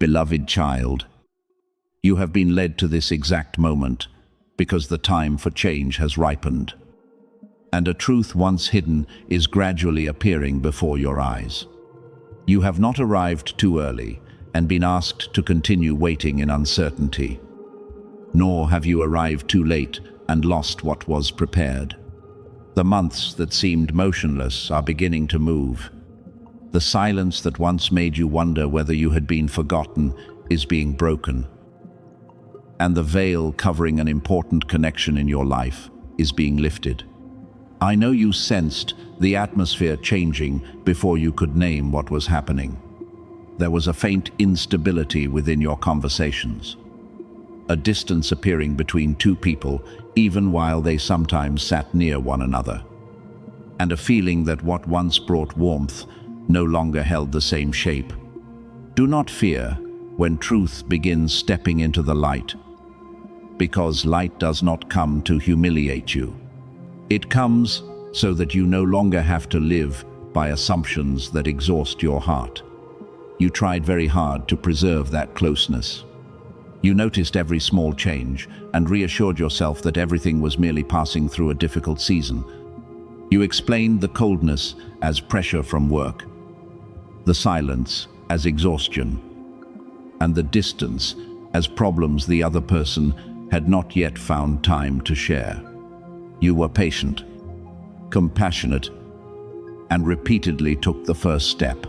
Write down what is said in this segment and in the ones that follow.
Beloved child, you have been led to this exact moment because the time for change has ripened, and a truth once hidden is gradually appearing before your eyes. You have not arrived too early and been asked to continue waiting in uncertainty, nor have you arrived too late and lost what was prepared. The months that seemed motionless are beginning to move. The silence that once made you wonder whether you had been forgotten is being broken, and the veil covering an important connection in your life is being lifted. I know you sensed the atmosphere changing before you could name what was happening. There was a faint instability within your conversations, a distance appearing between two people even while they sometimes sat near one another, and a feeling that what once brought warmth no longer held the same shape. Do not fear when truth begins stepping into the light, because light does not come to humiliate you. It comes so that you no longer have to live by assumptions that exhaust your heart. You tried very hard to preserve that closeness. You noticed every small change and reassured yourself that everything was merely passing through a difficult season. You explained the coldness as pressure from work, the silence as exhaustion, and the distance as problems the other person had not yet found time to share. You were patient, compassionate, and repeatedly took the first step,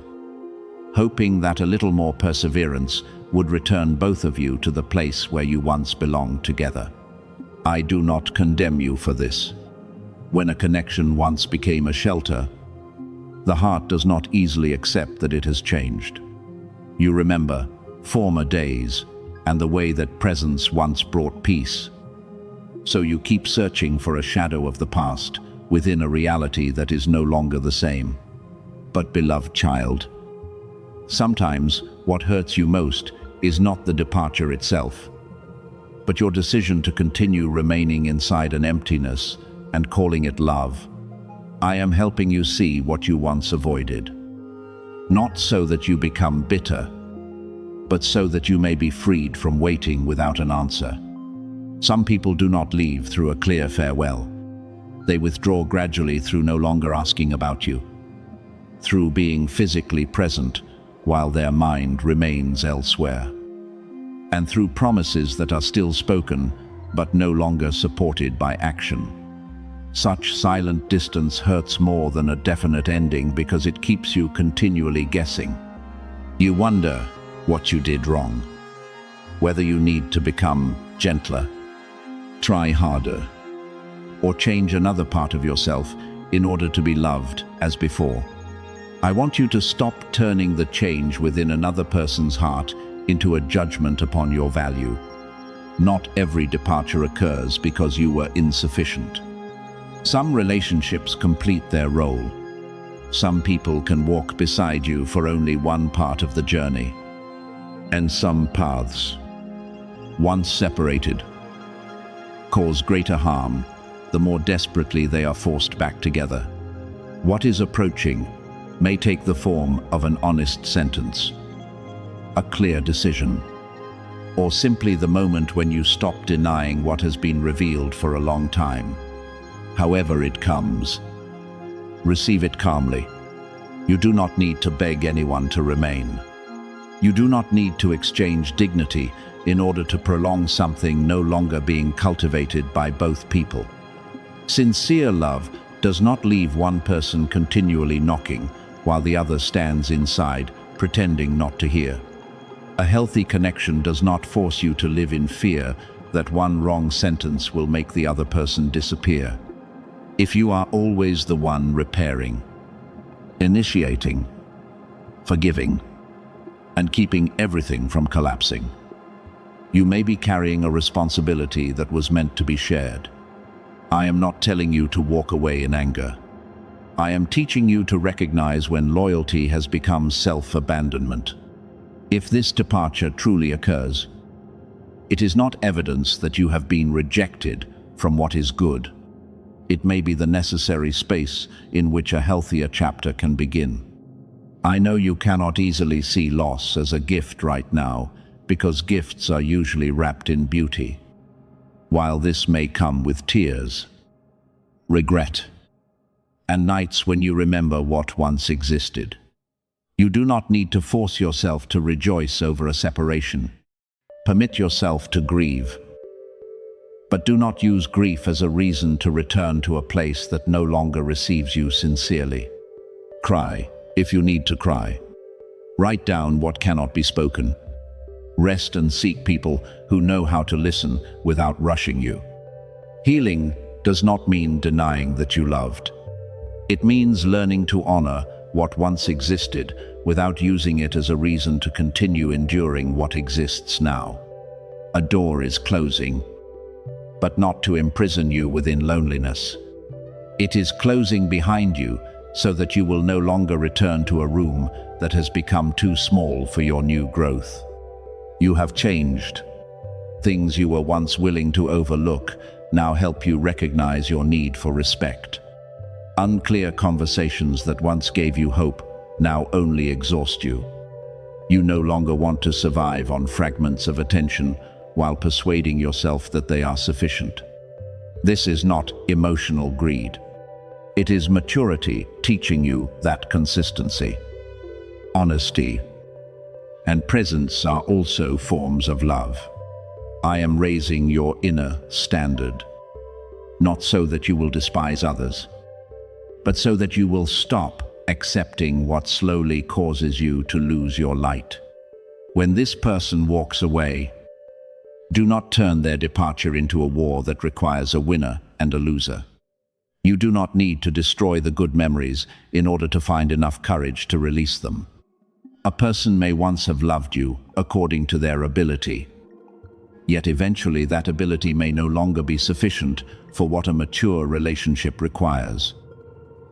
hoping that a little more perseverance would return both of you to the place where you once belonged together. I do not condemn you for this. When a connection once became a shelter, the heart does not easily accept that it has changed. You remember former days and the way that presence once brought peace. So you keep searching for a shadow of the past within a reality that is no longer the same. But beloved child, sometimes what hurts you most is not the departure itself, but your decision to continue remaining inside an emptiness and calling it love. I am helping you see what you once avoided, not so that you become bitter, but so that you may be freed from waiting without an answer. Some people do not leave through a clear farewell. They withdraw gradually through no longer asking about you, through being physically present while their mind remains elsewhere, and through promises that are still spoken but no longer supported by action. Such silent distance hurts more than a definite ending because it keeps you continually guessing. You wonder what you did wrong, whether you need to become gentler, try harder, or change another part of yourself in order to be loved as before. I want you to stop turning the change within another person's heart into a judgment upon your value. Not every departure occurs because you were insufficient. Some relationships complete their role. Some people can walk beside you for only one part of the journey. And some paths, once separated, cause greater harm the more desperately they are forced back together. What is approaching may take the form of an honest sentence, a clear decision, or simply the moment when you stop denying what has been revealed for a long time. However it comes, receive it calmly. You do not need to beg anyone to remain. You do not need to exchange dignity in order to prolong something no longer being cultivated by both people. Sincere love does not leave one person continually knocking while the other stands inside, pretending not to hear. A healthy connection does not force you to live in fear that one wrong sentence will make the other person disappear. If you are always the one repairing, initiating, forgiving, and keeping everything from collapsing, you may be carrying a responsibility that was meant to be shared. I am not telling you to walk away in anger. I am teaching you to recognize when loyalty has become self-abandonment. If this departure truly occurs, it is not evidence that you have been rejected from what is good. It may be the necessary space in which a healthier chapter can begin. I know you cannot easily see loss as a gift right now, because gifts are usually wrapped in beauty. While this may come with tears, regret, and nights when you remember what once existed. You do not need to force yourself to rejoice over a separation. Permit yourself to grieve. But do not use grief as a reason to return to a place that no longer receives you sincerely. Cry, if you need to cry. Write down what cannot be spoken. Rest and seek people who know how to listen without rushing you. Healing does not mean denying that you loved. It means learning to honor what once existed without using it as a reason to continue enduring what exists now. A door is closing, but not to imprison you within loneliness. It is closing behind you so that you will no longer return to a room that has become too small for your new growth. You have changed. Things you were once willing to overlook now help you recognize your need for respect. Unclear conversations that once gave you hope now only exhaust you. You no longer want to survive on fragments of attention while persuading yourself that they are sufficient. This is not emotional greed. It is maturity teaching you that consistency, honesty, and presence are also forms of love. I am raising your inner standard, not so that you will despise others, but so that you will stop accepting what slowly causes you to lose your light. When this person walks away, do not turn their departure into a war that requires a winner and a loser. You do not need to destroy the good memories in order to find enough courage to release them. A person may once have loved you according to their ability, yet eventually that ability may no longer be sufficient for what a mature relationship requires.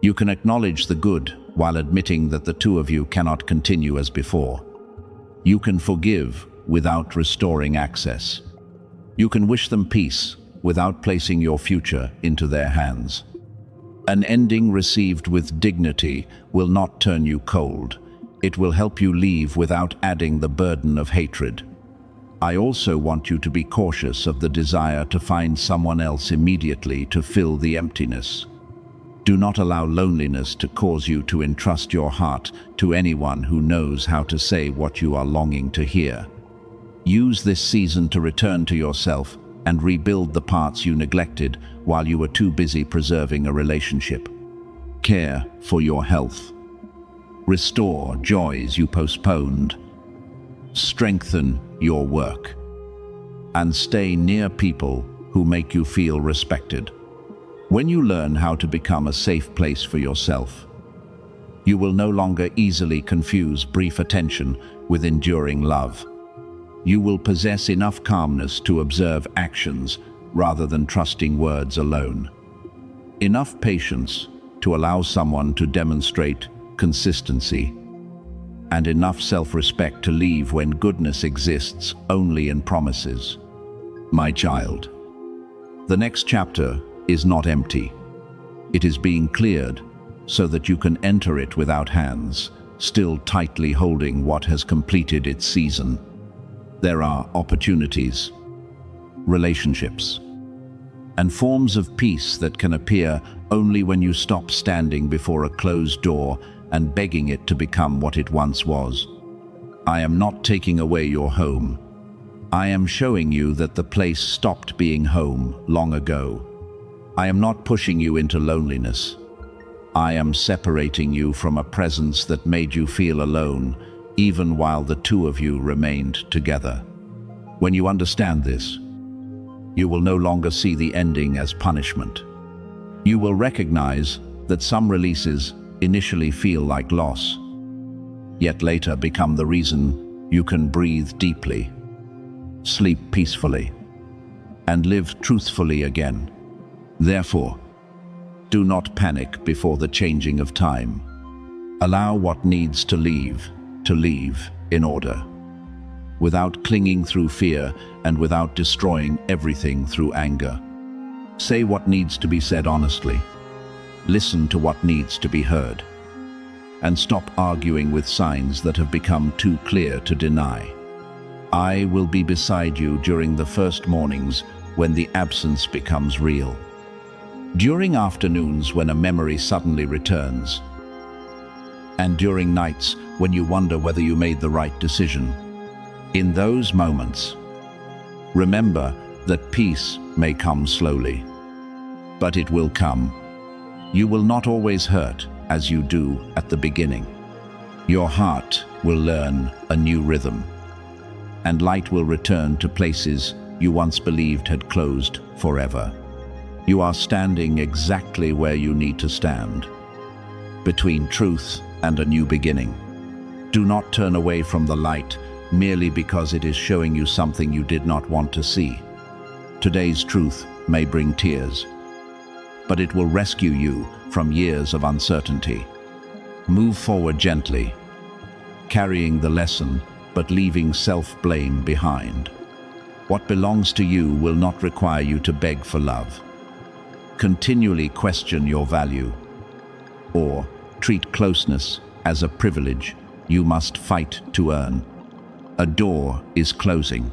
You can acknowledge the good while admitting that the two of you cannot continue as before. You can forgive without restoring access. You can wish them peace without placing your future into their hands. An ending received with dignity will not turn you cold. It will help you leave without adding the burden of hatred. I also want you to be cautious of the desire to find someone else immediately to fill the emptiness. Do not allow loneliness to cause you to entrust your heart to anyone who knows how to say what you are longing to hear. Use this season to return to yourself and rebuild the parts you neglected while you were too busy preserving a relationship. Care for your health. Restore joys you postponed. Strengthen your work. And stay near people who make you feel respected. When you learn how to become a safe place for yourself, you will no longer easily confuse brief attention with enduring love. You will possess enough calmness to observe actions rather than trusting words alone. Enough patience to allow someone to demonstrate consistency, and enough self-respect to leave when goodness exists only in promises. My child, the next chapter is not empty. It is being cleared so that you can enter it without hands, still tightly holding what has completed its season. There are opportunities, relationships, and forms of peace that can appear only when you stop standing before a closed door and begging it to become what it once was. I am not taking away your home. I am showing you that the place stopped being home long ago. I am not pushing you into loneliness. I am separating you from a presence that made you feel alone, even while the two of you remained together. When you understand this, you will no longer see the ending as punishment. You will recognize that some releases initially feel like loss, yet later become the reason you can breathe deeply, sleep peacefully, and live truthfully again. Therefore, do not panic before the changing of time. Allow what needs to leave in order, without clinging through fear and without destroying everything through anger. Say what needs to be said honestly. Listen to what needs to be heard. and stop arguing with signs that have become too clear to deny. I will be beside you during the first mornings when the absence becomes real. During afternoons when a memory suddenly returns, and during nights when you wonder whether you made the right decision. In those moments, remember that peace may come slowly, but it will come. You will not always hurt as you do at the beginning. Your heart will learn a new rhythm, and light will return to places you once believed had closed forever. You are standing exactly where you need to stand, between truth and a new beginning. Do not turn away from the light merely because it is showing you something you did not want to see. Today's truth may bring tears, but it will rescue you from years of uncertainty. Move forward gently, carrying the lesson but leaving self-blame behind. What belongs to you will not require you to beg for love. Continually question your value, or treat closeness as a privilege you must fight to earn. A door is closing,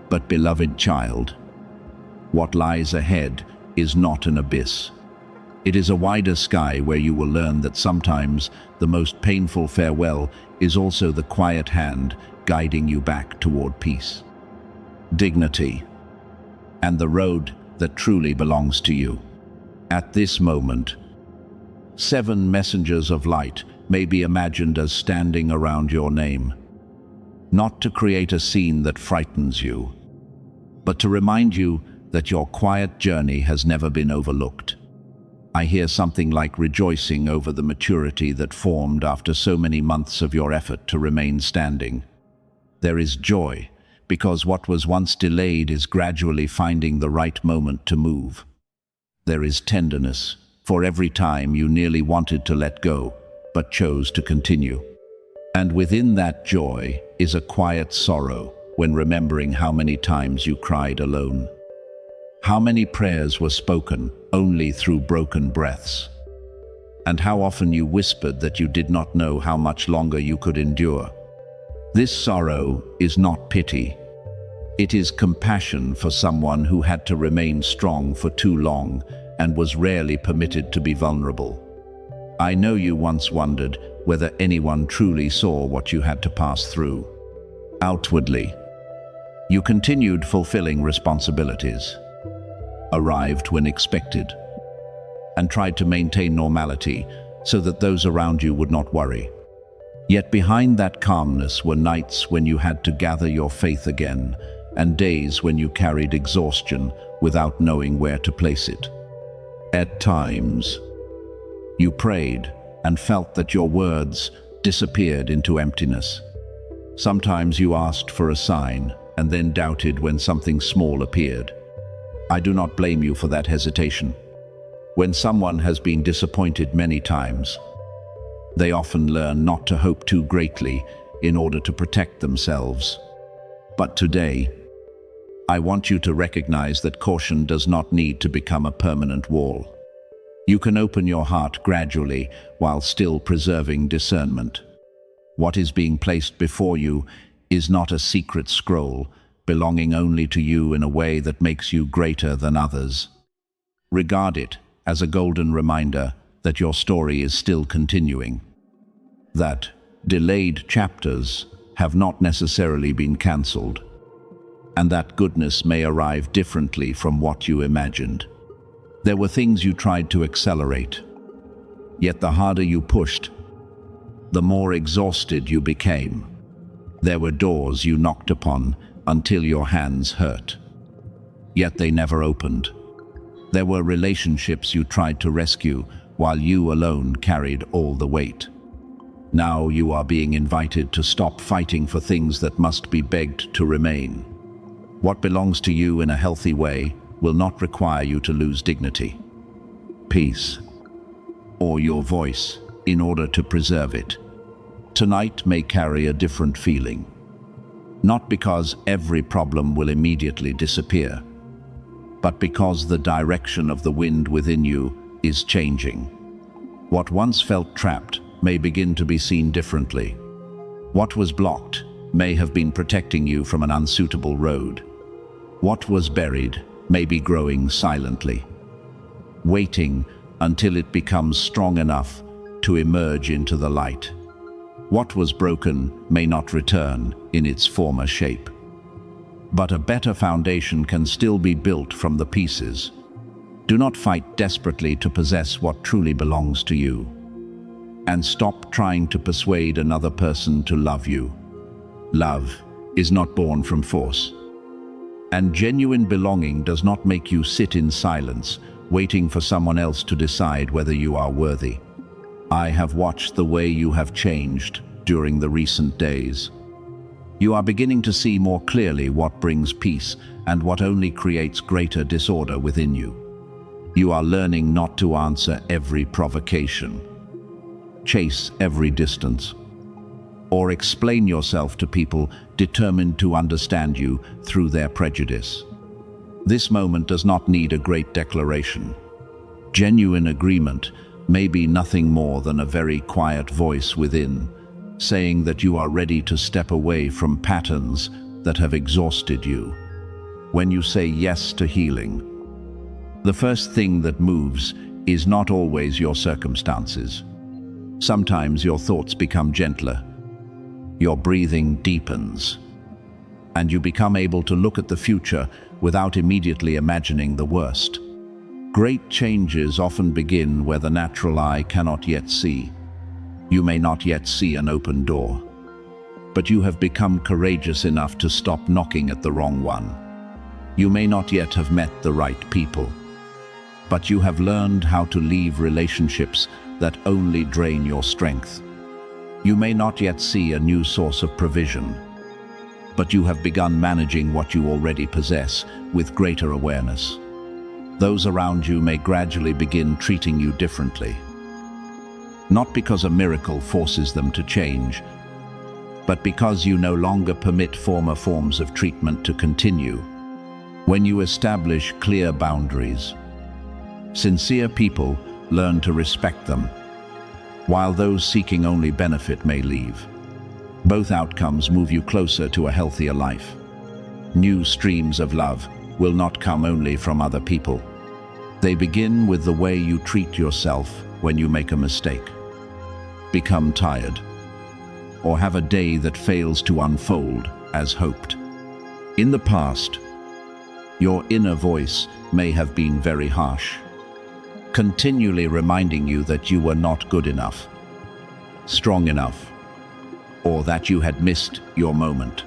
but beloved child, what lies ahead is not an abyss. It is a wider sky where you will learn that sometimes the most painful farewell is also the quiet hand guiding you back toward peace, dignity, and the road that truly belongs to you. At this moment, 7 messengers of light may be imagined as standing around your name, not to create a scene that frightens you, but to remind you that your quiet journey has never been overlooked. I hear something like rejoicing over the maturity that formed after so many months of your effort to remain standing. There is joy, because what was once delayed is gradually finding the right moment to move. There is tenderness, for every time you nearly wanted to let go, but chose to continue. And within that joy is a quiet sorrow when remembering how many times you cried alone. How many prayers were spoken only through broken breaths? And how often you whispered that you did not know how much longer you could endure? This sorrow is not pity. It is compassion for someone who had to remain strong for too long and was rarely permitted to be vulnerable. I know you once wondered whether anyone truly saw what you had to pass through. Outwardly, you continued fulfilling responsibilities, arrived when expected, and tried to maintain normality so that those around you would not worry. Yet behind that calmness were nights when you had to gather your faith again, and days when you carried exhaustion without knowing where to place it. At times, you prayed and felt that your words disappeared into emptiness. Sometimes you asked for a sign and then doubted when something small appeared. I do not blame you for that hesitation. When someone has been disappointed many times, they often learn not to hope too greatly in order to protect themselves. But today, I want you to recognize that caution does not need to become a permanent wall. You can open your heart gradually while still preserving discernment. What is being placed before you is not a secret scroll belonging only to you in a way that makes you greater than others. Regard it as a golden reminder that your story is still continuing, that delayed chapters have not necessarily been cancelled, and that goodness may arrive differently from what you imagined. There were things you tried to accelerate, yet the harder you pushed, the more exhausted you became. There were doors you knocked upon until your hands hurt, yet they never opened. There were relationships you tried to rescue while you alone carried all the weight. Now you are being invited to stop fighting for things that must be begged to remain. What belongs to you in a healthy way will not require you to lose dignity, peace, or your voice in order to preserve it. Tonight may carry a different feeling, not because every problem will immediately disappear, but because the direction of the wind within you is changing. What once felt trapped may begin to be seen differently. What was blocked may have been protecting you from an unsuitable road. What was buried may be growing silently, waiting until it becomes strong enough to emerge into the light. What was broken may not return in its former shape. But a better foundation can still be built from the pieces. Do not fight desperately to possess what truly belongs to you. And stop trying to persuade another person to love you. Love is not born from force. And genuine belonging does not make you sit in silence, waiting for someone else to decide whether you are worthy. I have watched the way you have changed during the recent days. You are beginning to see more clearly what brings peace and what only creates greater disorder within you. You are learning not to answer every provocation, chase every distance, or explain yourself to people determined to understand you through their prejudice. This moment does not need a great declaration. Genuine agreement may be nothing more than a very quiet voice within, saying that you are ready to step away from patterns that have exhausted you. When you say yes to healing, the first thing that moves is not always your circumstances. Sometimes your thoughts become gentler, your breathing deepens, and you become able to look at the future without immediately imagining the worst. Great changes often begin where the natural eye cannot yet see. You may not yet see an open door, but you have become courageous enough to stop knocking at the wrong one. You may not yet have met the right people, but you have learned how to leave relationships that only drain your strength. You may not yet see a new source of provision, but you have begun managing what you already possess with greater awareness. Those around you may gradually begin treating you differently. Not because a miracle forces them to change, but because you no longer permit former forms of treatment to continue. When you establish clear boundaries, sincere people learn to respect them, while those seeking only benefit may leave. Both outcomes move you closer to a healthier life. New streams of love will not come only from other people. They begin with the way you treat yourself when you make a mistake, become tired, or have a day that fails to unfold as hoped. In the past, your inner voice may have been very harsh, continually reminding you that you were not good enough, strong enough, or that you had missed your moment.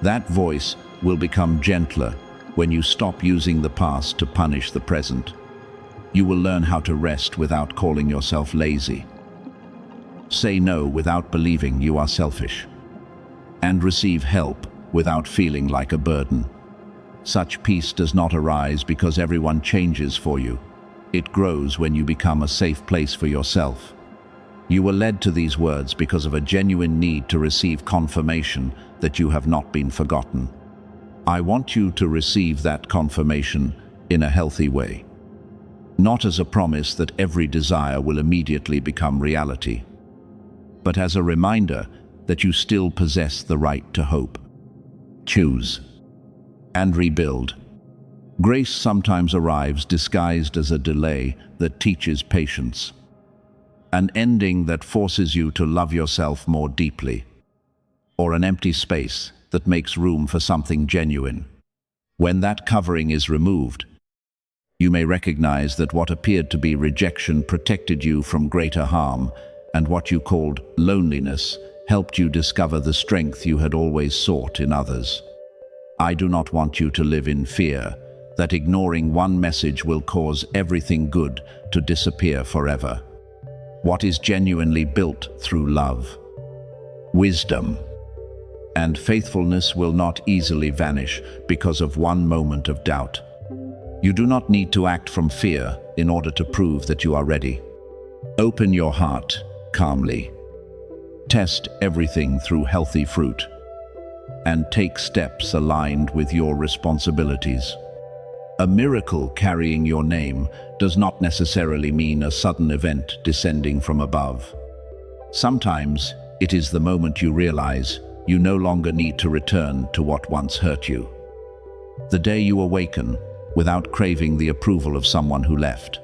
That voice will become gentler when you stop using the past to punish the present. You will learn how to rest without calling yourself lazy, say no without believing you are selfish, and receive help without feeling like a burden. Such peace does not arise because everyone changes for you. It grows when you become a safe place for yourself. You were led to these words because of a genuine need to receive confirmation that you have not been forgotten. I want you to receive that confirmation in a healthy way, not as a promise that every desire will immediately become reality, but as a reminder that you still possess the right to hope. Choose and rebuild. Grace sometimes arrives disguised as a delay that teaches patience, an ending that forces you to love yourself more deeply, or an empty space that makes room for something genuine. When that covering is removed, you may recognize that what appeared to be rejection protected you from greater harm, and what you called loneliness helped you discover the strength you had always sought in others. I do not want you to live in fear that ignoring one message will cause everything good to disappear forever. What is genuinely built through love, wisdom, and faithfulness will not easily vanish because of one moment of doubt. You do not need to act from fear in order to prove that you are ready. Open your heart calmly. Test everything through healthy fruit, and take steps aligned with your responsibilities. A miracle carrying your name does not necessarily mean a sudden event descending from above. Sometimes it is the moment you realize you no longer need to return to what once hurt you. The day you awaken without craving the approval of someone who left.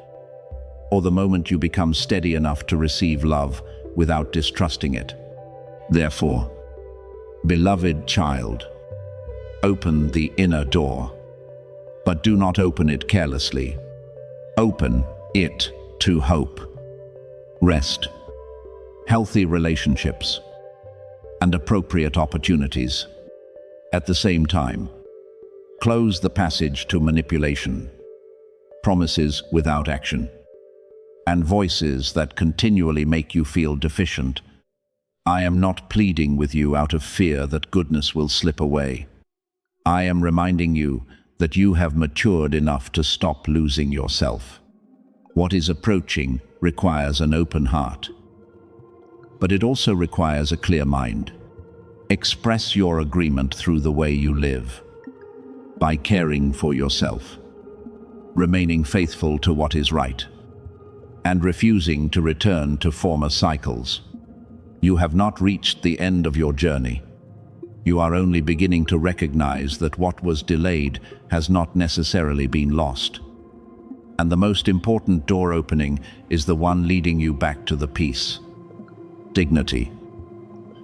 Or the moment you become steady enough to receive love without distrusting it. Therefore, beloved child, open the inner door, but do not open it carelessly. Open it to hope, rest, healthy relationships, and appropriate opportunities. At the same time, close the passage to manipulation, promises without action, and voices that continually make you feel deficient. I am not pleading with you out of fear that goodness will slip away. I am reminding you that you have matured enough to stop losing yourself. What is approaching requires an open heart. But it also requires a clear mind. Express your agreement through the way you live, by caring for yourself, remaining faithful to what is right, and refusing to return to former cycles. You have not reached the end of your journey. You are only beginning to recognize that what was delayed has not necessarily been lost. And the most important door opening is the one leading you back to the peace, dignity,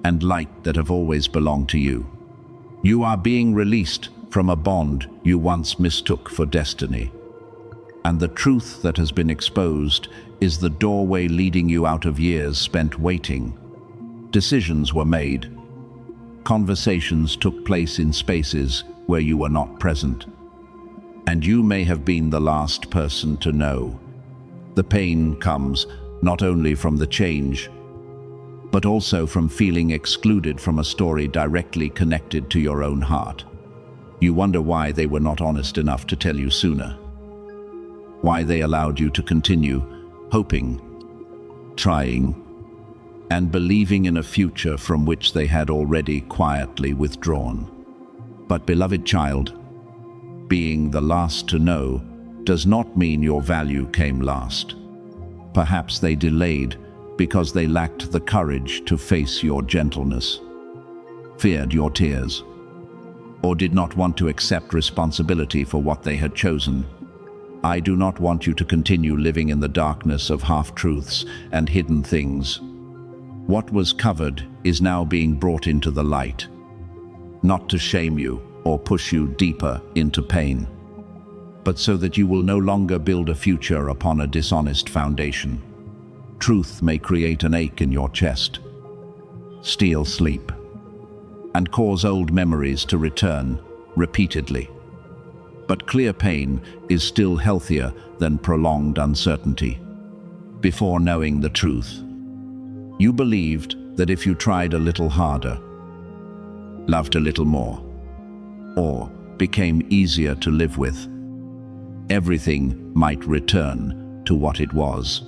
and light that have always belonged to you. You are being released from a bond you once mistook for destiny. And the truth that has been exposed is the doorway leading you out of years spent waiting. Decisions were made. Conversations took place in spaces where you were not present. And you may have been the last person to know. The pain comes not only from the change, but also from feeling excluded from a story directly connected to your own heart. You wonder why they were not honest enough to tell you sooner. Why they allowed you to continue hoping, trying, and believing in a future from which they had already quietly withdrawn. But beloved child, being the last to know does not mean your value came last. Perhaps they delayed because they lacked the courage to face your gentleness, feared your tears, or did not want to accept responsibility for what they had chosen. I do not want you to continue living in the darkness of half-truths and hidden things. What was covered is now being brought into the light, not to shame you or push you deeper into pain, but so that you will no longer build a future upon a dishonest foundation. Truth may create an ache in your chest, steal sleep, and cause old memories to return repeatedly. But clear pain is still healthier than prolonged uncertainty. Before knowing the truth, you believed that if you tried a little harder, loved a little more, or became easier to live with, everything might return to what it was.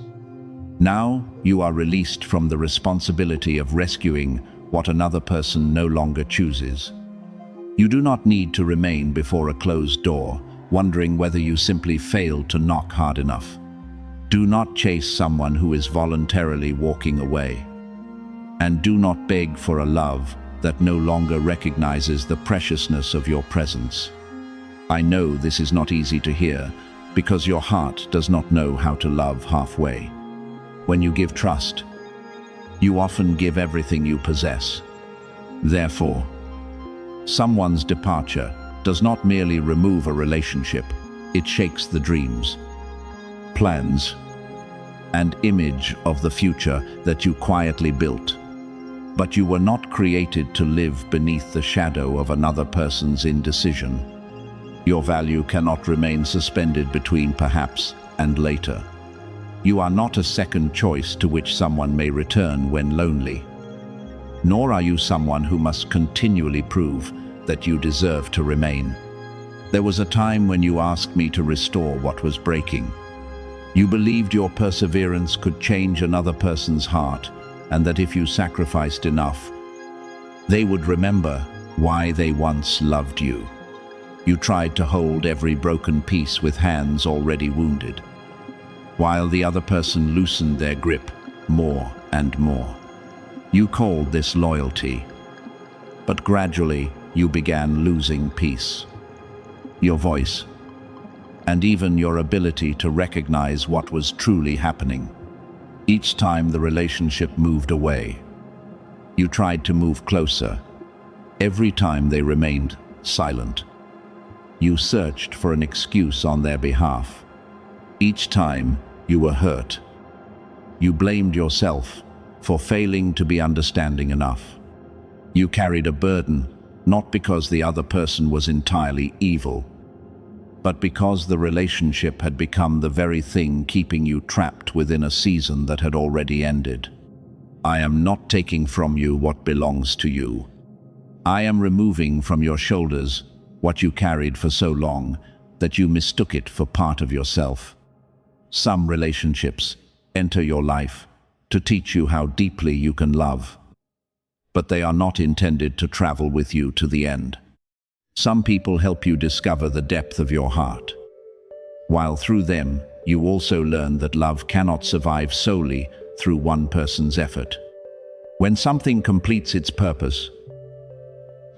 Now you are released from the responsibility of rescuing what another person no longer chooses. You do not need to remain before a closed door, wondering whether you simply failed to knock hard enough. Do not chase someone who is voluntarily walking away. And do not beg for a love that no longer recognizes the preciousness of your presence. I know this is not easy to hear, because your heart does not know how to love halfway. When you give trust, you often give everything you possess. Therefore, someone's departure does not merely remove a relationship, it shakes the dreams, plans, and image of the future that you quietly built. But you were not created to live beneath the shadow of another person's indecision. Your value cannot remain suspended between perhaps and later. You are not a second choice to which someone may return when lonely. Nor are you someone who must continually prove that you deserve to remain. There was a time when you asked me to restore what was breaking. You believed your perseverance could change another person's heart, and that if you sacrificed enough, they would remember why they once loved you. You tried to hold every broken piece with hands already wounded, while the other person loosened their grip more and more. You called this loyalty, but gradually you began losing peace. Your voice, and even your ability to recognize what was truly happening. Each time the relationship moved away, you tried to move closer. Every time they remained silent, you searched for an excuse on their behalf. Each time you were hurt, you blamed yourself for failing to be understanding enough. You carried a burden, not because the other person was entirely evil, but because the relationship had become the very thing keeping you trapped within a season that had already ended. I am not taking from you what belongs to you. I am removing from your shoulders what you carried for so long that you mistook it for part of yourself. Some relationships enter your life to teach you how deeply you can love, but they are not intended to travel with you to the end. Some people help you discover the depth of your heart, while through them you also learn that love cannot survive solely through one person's effort. When something completes its purpose,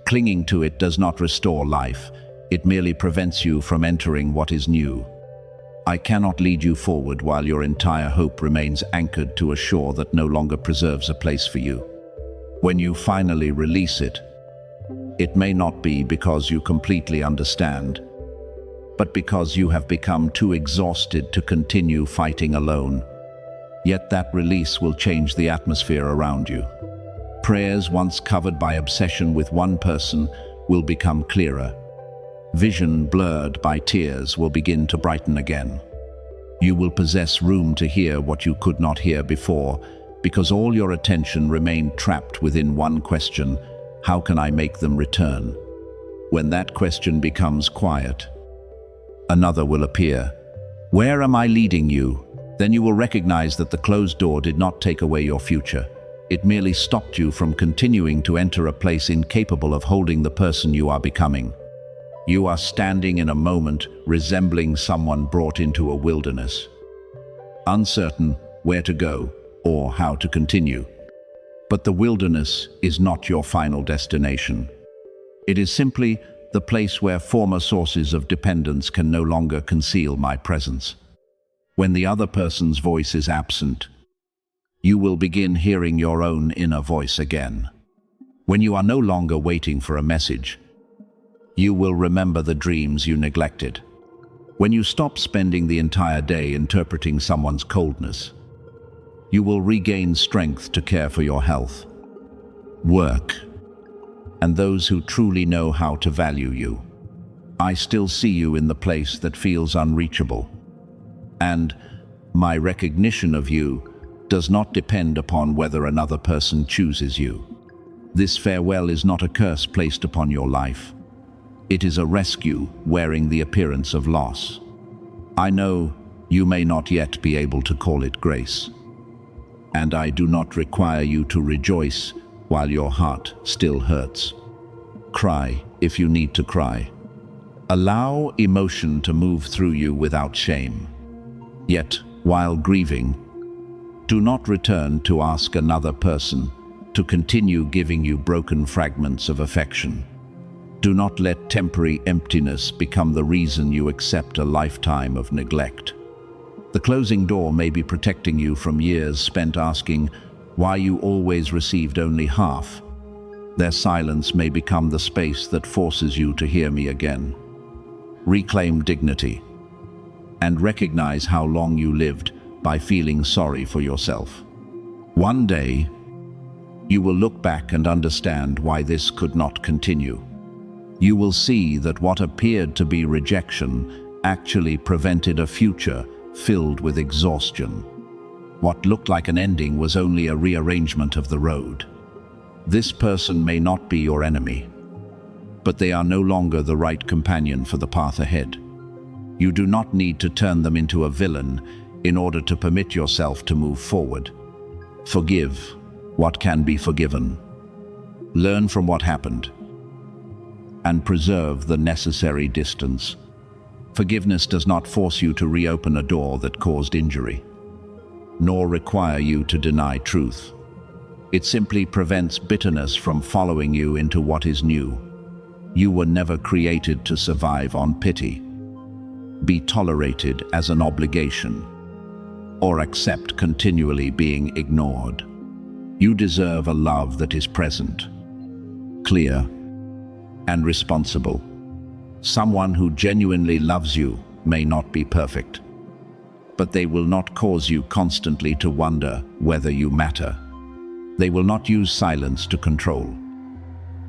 clinging to it does not restore life, it merely prevents you from entering what is new. I cannot lead you forward while your entire hope remains anchored to a shore that no longer preserves a place for you. When you finally release it, it may not be because you completely understand, but because you have become too exhausted to continue fighting alone. Yet that release will change the atmosphere around you. Prayers once covered by obsession with one person will become clearer. Vision blurred by tears will begin to brighten again. You will possess room to hear what you could not hear before, because all your attention remained trapped within one question: how can I make them return? When that question becomes quiet, another will appear. Where am I leading you? Then you will recognize that the closed door did not take away your future. It merely stopped you from continuing to enter a place incapable of holding the person you are becoming. You are standing in a moment resembling someone brought into a wilderness, uncertain where to go or how to continue. But the wilderness is not your final destination. It is simply the place where former sources of dependence can no longer conceal my presence. When the other person's voice is absent, you will begin hearing your own inner voice again. When you are no longer waiting for a message, you will remember the dreams you neglected. When you stop spending the entire day interpreting someone's coldness, you will regain strength to care for your health, work, and those who truly know how to value you. I still see you in the place that feels unreachable, and my recognition of you does not depend upon whether another person chooses you. This farewell is not a curse placed upon your life. It is a rescue wearing the appearance of loss. I know you may not yet be able to call it grace, and I do not require you to rejoice while your heart still hurts. Cry if you need to cry. Allow emotion to move through you without shame. Yet, while grieving, do not return to ask another person to continue giving you broken fragments of affection. Do not let temporary emptiness become the reason you accept a lifetime of neglect. The closing door may be protecting you from years spent asking why you always received only half. Their silence may become the space that forces you to hear me again. Reclaim dignity and recognize how long you lived by feeling sorry for yourself. One day, you will look back and understand why this could not continue. You will see that what appeared to be rejection actually prevented a future filled with exhaustion. What looked like an ending was only a rearrangement of the road. This person may not be your enemy, but they are no longer the right companion for the path ahead. You do not need to turn them into a villain in order to permit yourself to move forward. Forgive what can be forgiven. Learn from what happened, and preserve the necessary distance. Forgiveness does not force you to reopen a door that caused injury, nor require you to deny truth. It simply prevents bitterness from following you into what is new. You were never created to survive on pity, be tolerated as an obligation, or accept continually being ignored. You deserve a love that is present, clear, and responsible. Someone who genuinely loves you may not be perfect, but they will not cause you constantly to wonder whether you matter. They will not use silence to control,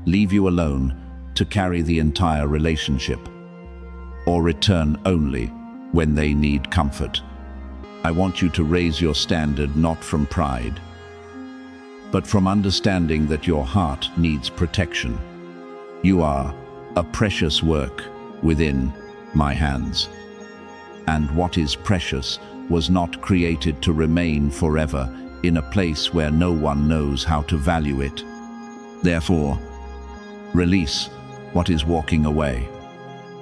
leave you alone to carry the entire relationship, or return only when they need comfort. I want you to raise your standard not from pride, but from understanding that your heart needs protection. You are a precious work within my hands, and what is precious was not created to remain forever in a place where no one knows how to value it. Therefore, release what is walking away.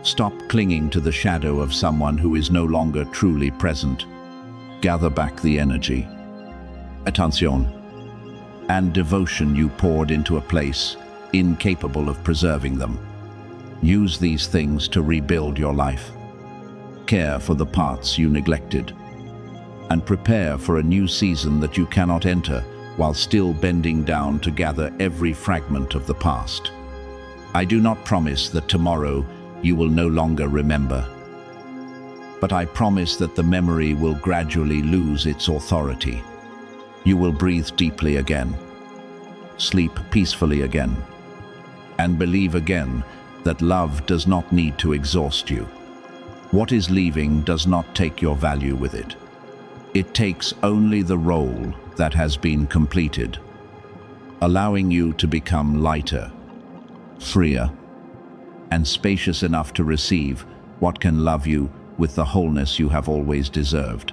Stop clinging to the shadow of someone who is no longer truly present. Gather back the energy, attention, and devotion you poured into a place incapable of preserving them. Use these things to rebuild your life. Care for the parts you neglected, and prepare for a new season that you cannot enter while still bending down to gather every fragment of the past. I do not promise that tomorrow you will no longer remember, but I promise that the memory will gradually lose its authority. You will breathe deeply again, sleep peacefully again, and believe again that love does not need to exhaust you. What is leaving does not take your value with it. It takes only the role that has been completed, allowing you to become lighter, freer, and spacious enough to receive what can love you with the wholeness you have always deserved.